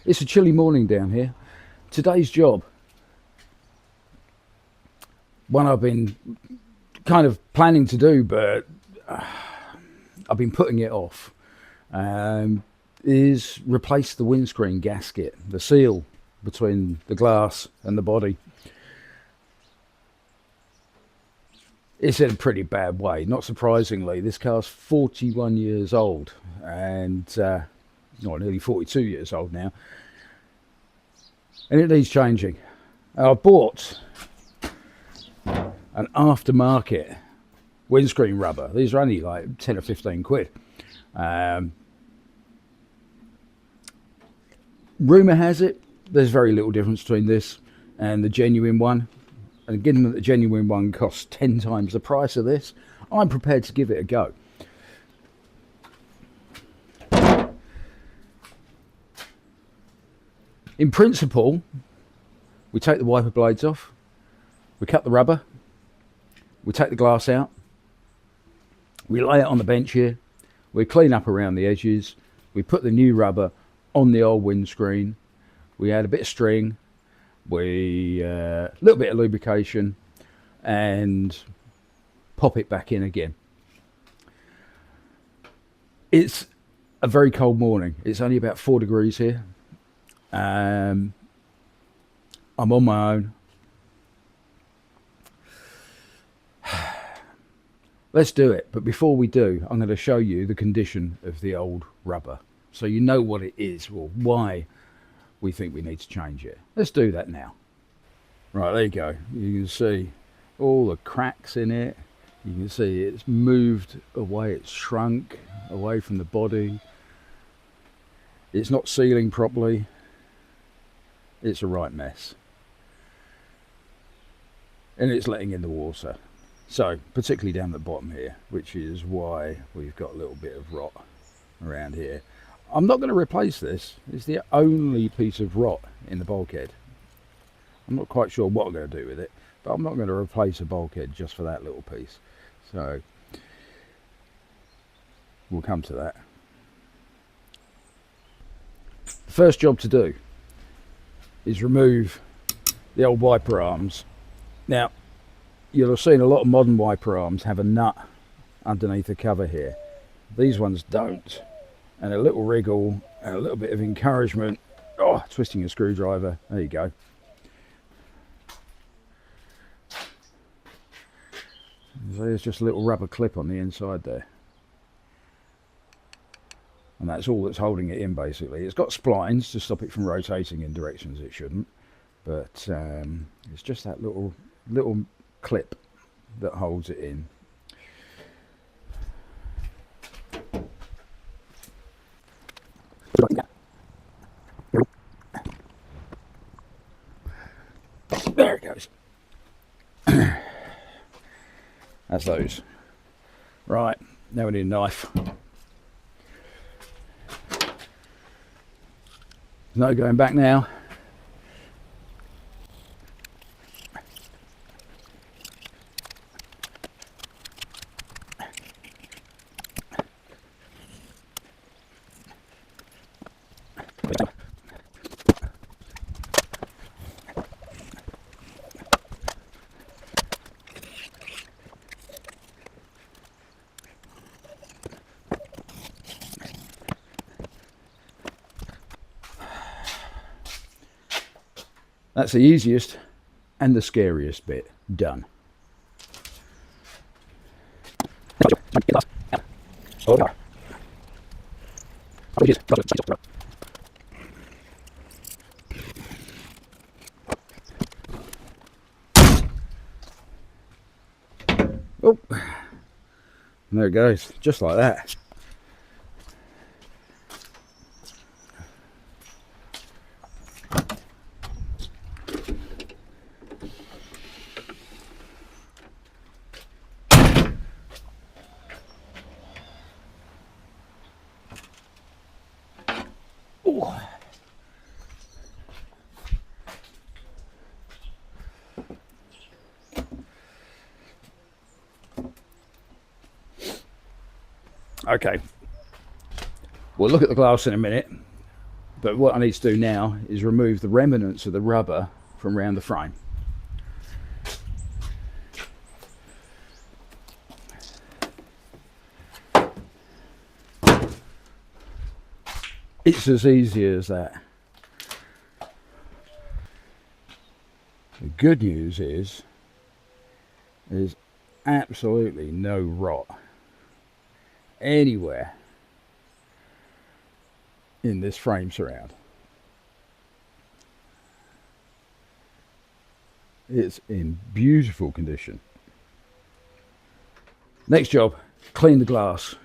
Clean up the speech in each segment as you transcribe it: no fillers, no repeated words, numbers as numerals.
It's a chilly morning down here. Today's job, one I've been kind of planning to do, but I've been putting it off, is replace the windscreen gasket, the seal between the glass and the body. It's in a pretty bad way. Not surprisingly, this car's 41 years old and nearly 42 years old now, and it needs changing. I bought an aftermarket windscreen rubber. These are only like 10 or 15 quid. Rumour has it there's very little difference between this and the genuine one. And given that the genuine one costs 10 times the price of this, I'm prepared to give it a go. In principle, we take the wiper blades off, we cut the rubber, we take the glass out, we lay it on the bench here, we clean up around the edges, we put the new rubber on the old windscreen, we add a bit of string, a little bit of lubrication, and pop it back in again. It's a very cold morning. It's only about 4 degrees here. I'm on my own. Let's do it. But before we do, I'm going to show you the condition of the old rubber, so you know what it is or why we think we need to change it. Let's do that now. Right, there you go. You can see all the cracks in it. You can see it's moved away, it's shrunk away from the body. It's not sealing properly. It's a right mess. And it's letting in the water. So, particularly down the bottom here, which is why we've got a little bit of rot around here. I'm not going to replace this. It's the only piece of rot in the bulkhead. I'm not quite sure what I'm going to do with it, but I'm not going to replace a bulkhead just for that little piece. So we'll come to that. The first job to do is remove the old wiper arms. Now, you'll have seen a lot of modern wiper arms have a nut underneath the cover here. These ones don't. And a little wriggle and a little bit of encouragement. Oh, twisting a screwdriver. There you go. So there's just a little rubber clip on the inside there. And that's all that's holding it in, basically. It's got splines to stop it from rotating in directions it shouldn't. But it's just that little clip that holds it in. There it goes. That's those. Right, now we need a knife. No going back now. That's the easiest and the scariest bit done. Oh, there it goes, just like that. Okay, we'll look at the glass in a minute, But what I need to do now is remove the remnants of the rubber from around the frame. It's as easy as that. The good news is there's absolutely no rot anywhere in this frame surround. It's in beautiful condition. Next job, clean the glass.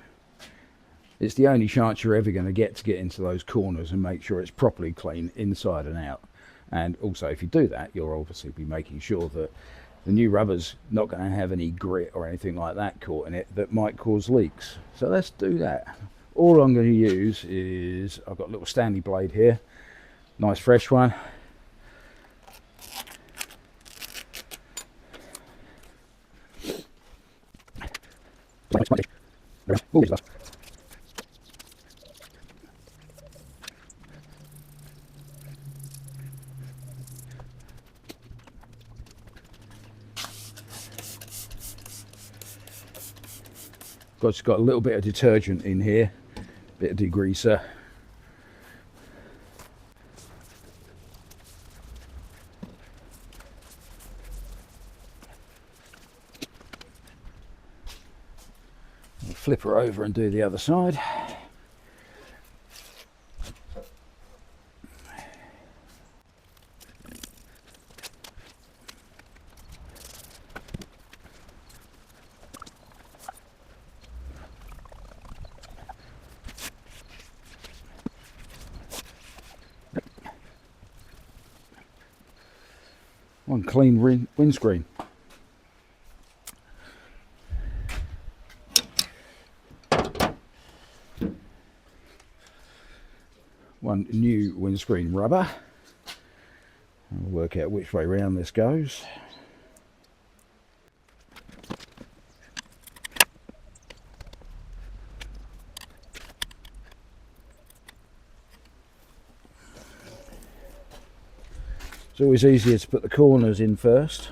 It's the only chance you're ever going to get into those corners and make sure it's properly clean inside and out. And also, if you do that, you'll obviously be making sure that the new rubber's not going to have any grit or anything like that caught in it that might cause leaks. So let's do that. All I'm going to use is, I've got a little Stanley blade here, nice fresh one. Got a little bit of detergent in here, bit of degreaser. I'll flip her over and do the other side. One clean windscreen. One new windscreen rubber. I'll work out which way round this goes. It's always easier to put the corners in first.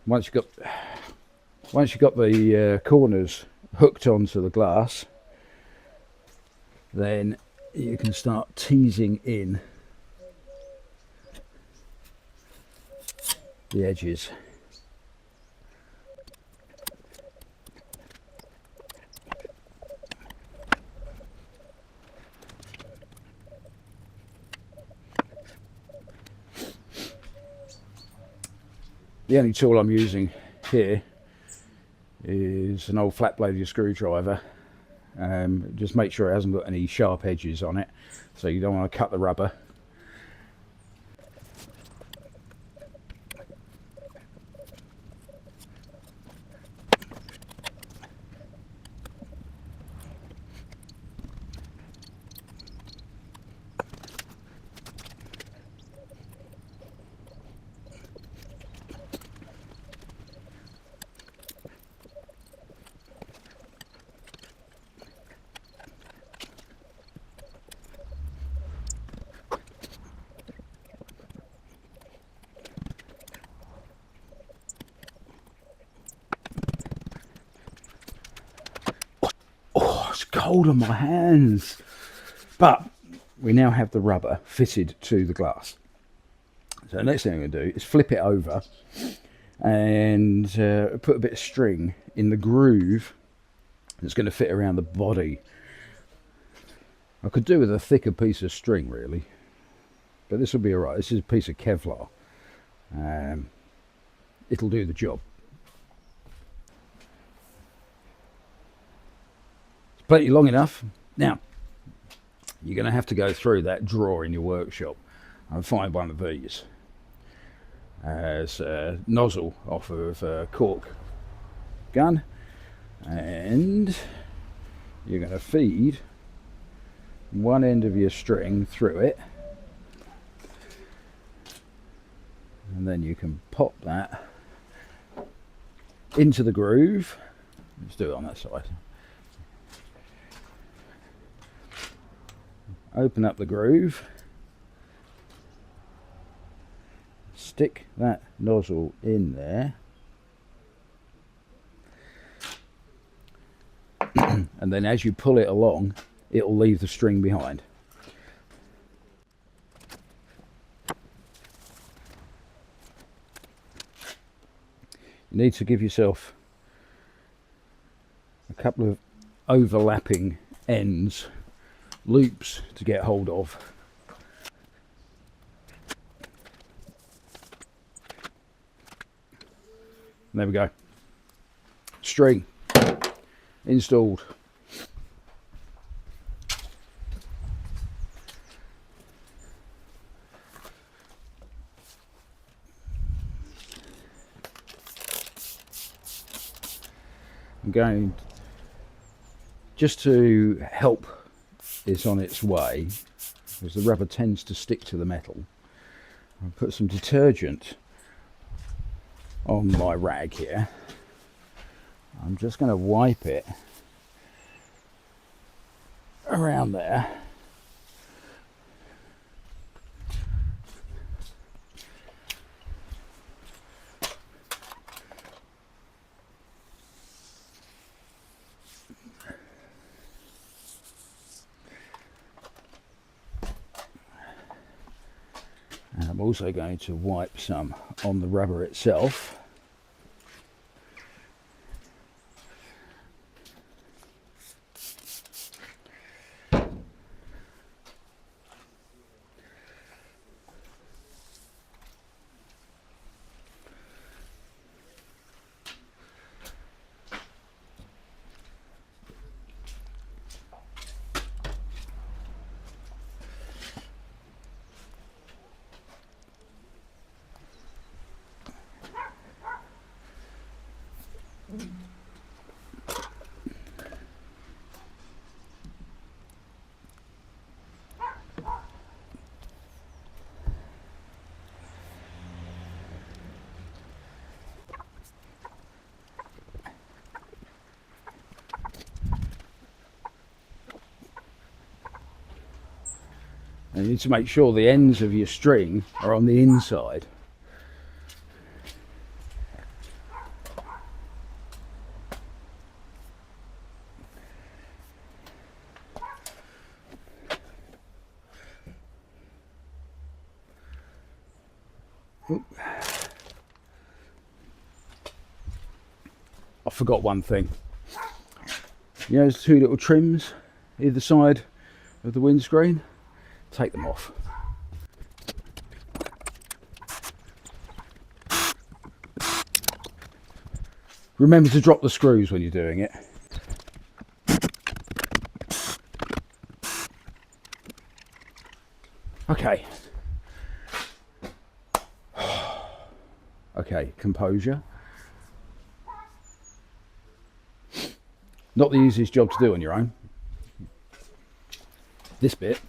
Once you've got the corners hooked onto the glass, then you can start teasing in the edges. The only tool I'm using here is an old flat bladed screwdriver. Just make sure it hasn't got any sharp edges on it, so you don't want to cut the rubber. It's cold on my hands, but we now have the rubber fitted to the glass. So the next thing I'm going to do is flip it over and put a bit of string in the groove that's going to fit around the body. I could do with a thicker piece of string really, but this will be alright. This is a piece of Kevlar. It'll do the job. Plenty long enough. Now, you're going to have to go through that drawer in your workshop and find one of these. It's a nozzle off of a cork gun, and you're going to feed one end of your string through it, and then you can pop that into the groove. Let's do it on that side. Open up the groove, stick that nozzle in there, and then as you pull it along, it'll leave the string behind. You need to give yourself a couple of overlapping ends, loops to get hold of. And there we go. String installed. I'm going just to help this on its way, because the rubber tends to stick to the metal. I'll put some detergent on my rag here. I'm just going to wipe it around there. And I'm also going to wipe some on the rubber itself. And you need to make sure the ends of your string are on the inside. I forgot one thing. You know those two little trims either side of the windscreen? Take them off. Remember to drop the screws when you're doing it. Okay. Okay, composure. Not the easiest job to do on your own. This bit.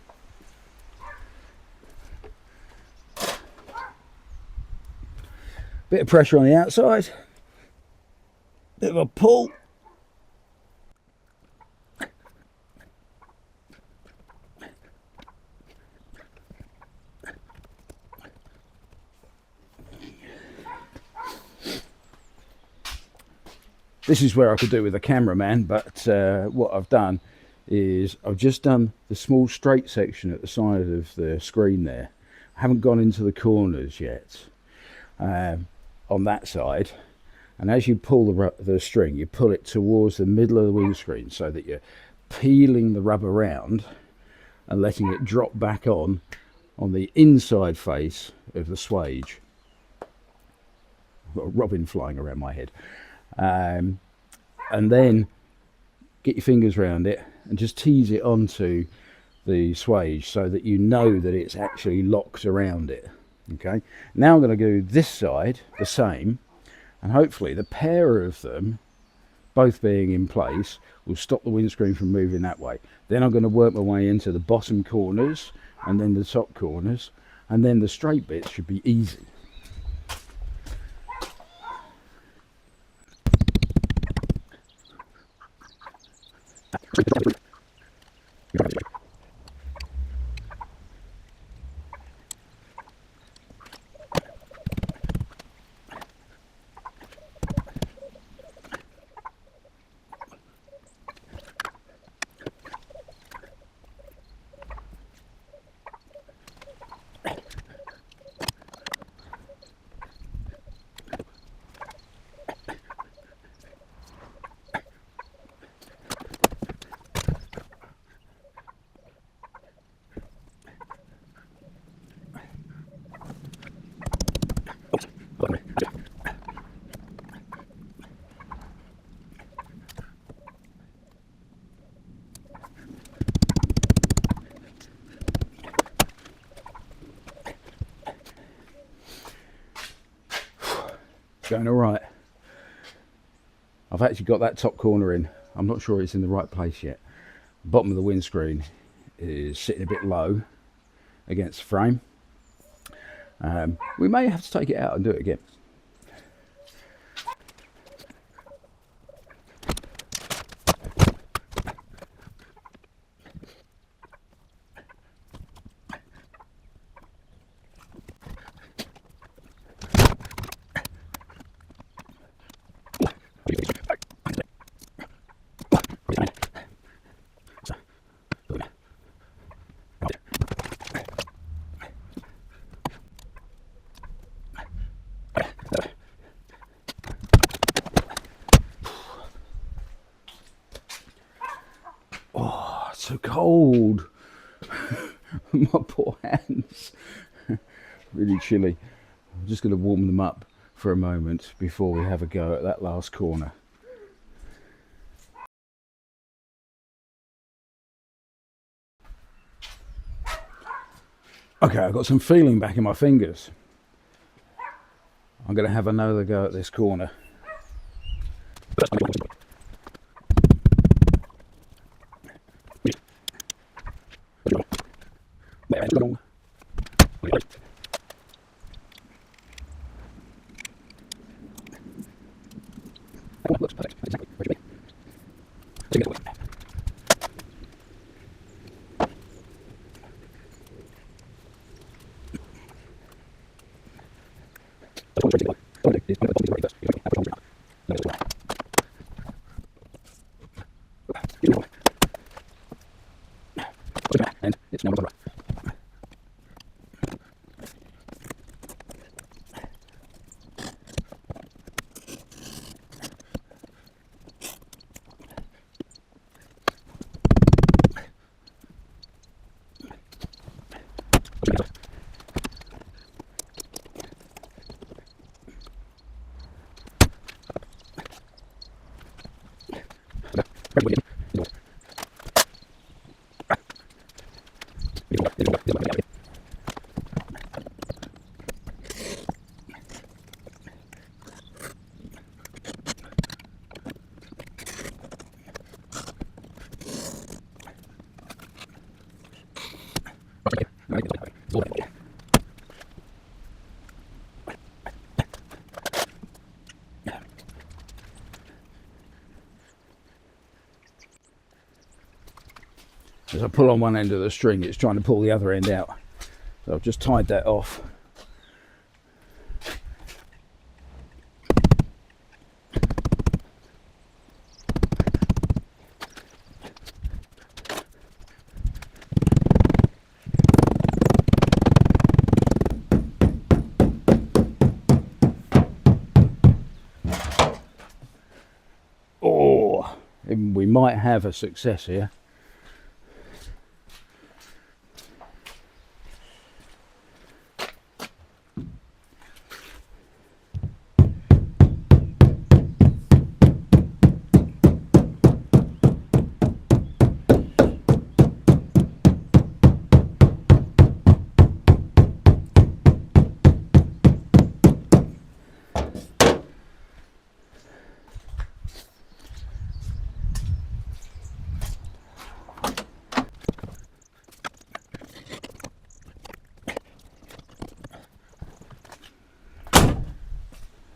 Bit of pressure on the outside, bit of a pull. This is where I could do with a cameraman, but what I've done is I've just done the small straight section at the side of the screen there. I haven't gone into the corners yet. On that side, and as you pull the string, you pull it towards the middle of the windscreen so that you're peeling the rubber around and letting it drop back on the inside face of the swage. I've got a robin flying around my head. And then get your fingers around it and just tease it onto the swage so that you know that it's actually locked around it. Okay, now I'm going to do this side the same, and hopefully the pair of them both being in place will stop the windscreen from moving that way. Then I'm going to work my way into the bottom corners and then the top corners, and then the straight bits should be easy. Going all right. I've actually got that top corner in. I'm not sure it's in the right place yet. Bottom of the windscreen is sitting a bit low against the frame. We may have to take it out and do it again. So cold. My poor hands. Really chilly. I'm just going to warm them up for a moment before we have a go at that last corner. Okay, I've got some feeling back in my fingers. I'm going to have another go at this corner. And it's now right. As I pull on one end of the string, it's trying to pull the other end out. So I've just tied that off. Oh, we might have a success here.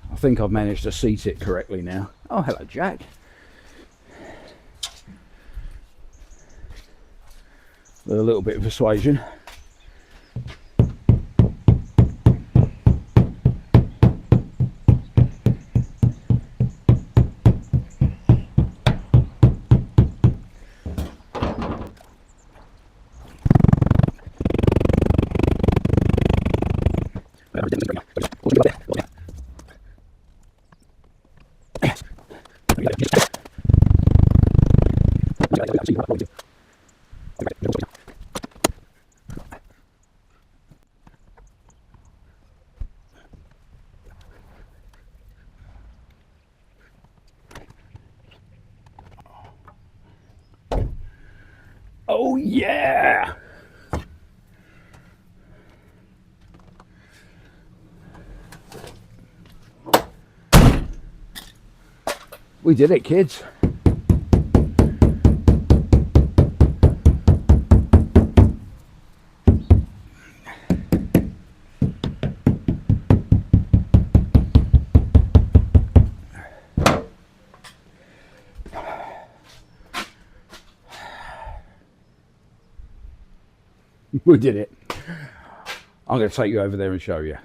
I think I've managed to seat it correctly now. Oh, hello, Jack. with a little bit of persuasion. Oh yeah! We did it, kids. We did it. I'm going to take you over there and show you.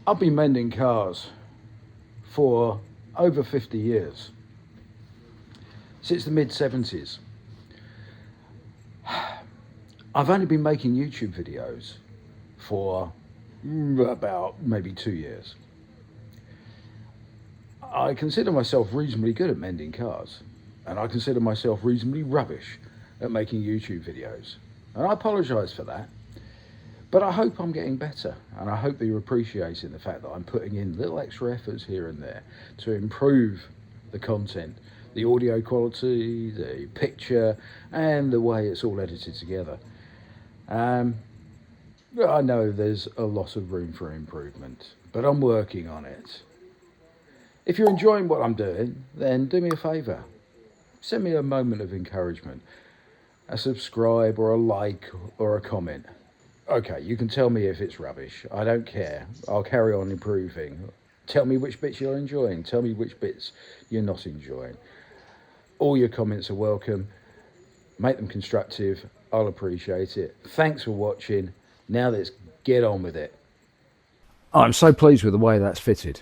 I've been mending cars for over 50 years, since the mid-70s. I've only been making YouTube videos for about maybe 2 years. I consider myself reasonably good at mending cars, and I consider myself reasonably rubbish at making YouTube videos. And I apologise for that. But I hope I'm getting better, and I hope that you're appreciating the fact that I'm putting in little extra efforts here and there to improve the content, the audio quality, the picture, and the way it's all edited together. I know there's a lot of room for improvement, but I'm working on it. If you're enjoying what I'm doing, then do me a favour. Send me a moment of encouragement, a subscribe or a like or a comment. Okay, you can tell me if it's rubbish. I don't care. I'll carry on improving. Tell me which bits you're enjoying. Tell me which bits you're not enjoying. All your comments are welcome. Make them constructive. I'll appreciate it. Thanks for watching. Now let's get on with it. I'm so pleased with the way that's fitted.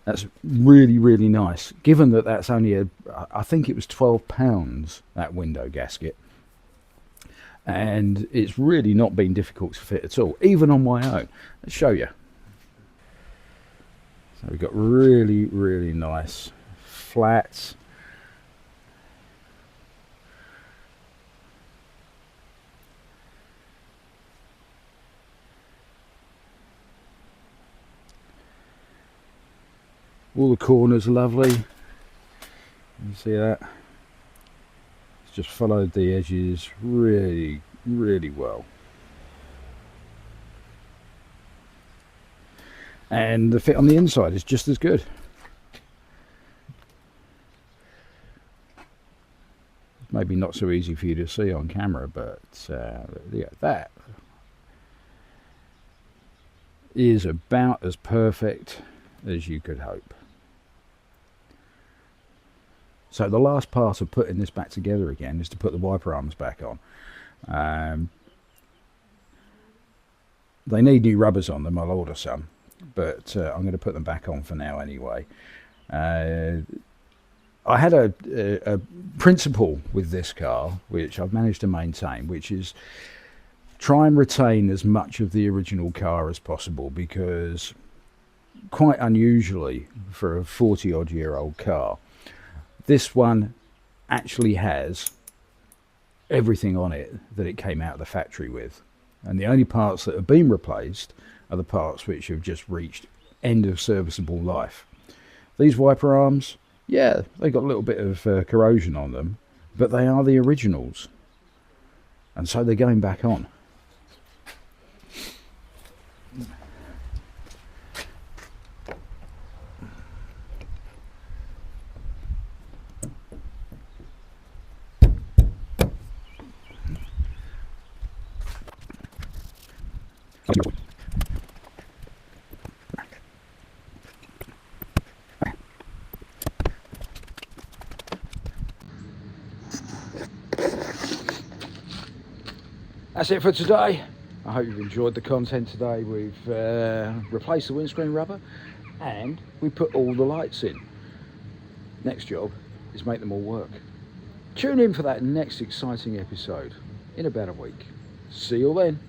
That's really, really nice. Given that that's only I think it was £12, that window gasket. And it's really not been difficult to fit at all, even on my own. Let's show you. So we've got really, really nice flats. All the corners are lovely. You see that? Just followed the edges really, really well. And the fit on the inside is just as good. Maybe not so easy for you to see on camera, but yeah, that is about as perfect as you could hope. So the last part of putting this back together again is to put the wiper arms back on. They need new rubbers on them. I'll order some, but I'm going to put them back on for now anyway. I had a principle with this car, which I've managed to maintain, which is try and retain as much of the original car as possible, because quite unusually for a 40-odd-year-old car, this one actually has everything on it that it came out of the factory with. And the only parts that have been replaced are the parts which have just reached end of serviceable life. These wiper arms, yeah, they got a little bit of corrosion on them, but they are the originals. And so they're going back on. that's it for today. I hope you've enjoyed the content today. We've replaced the windscreen rubber and we put all the lights in. Next job is make them all work. Tune in for that next exciting episode in about a week. See you all then.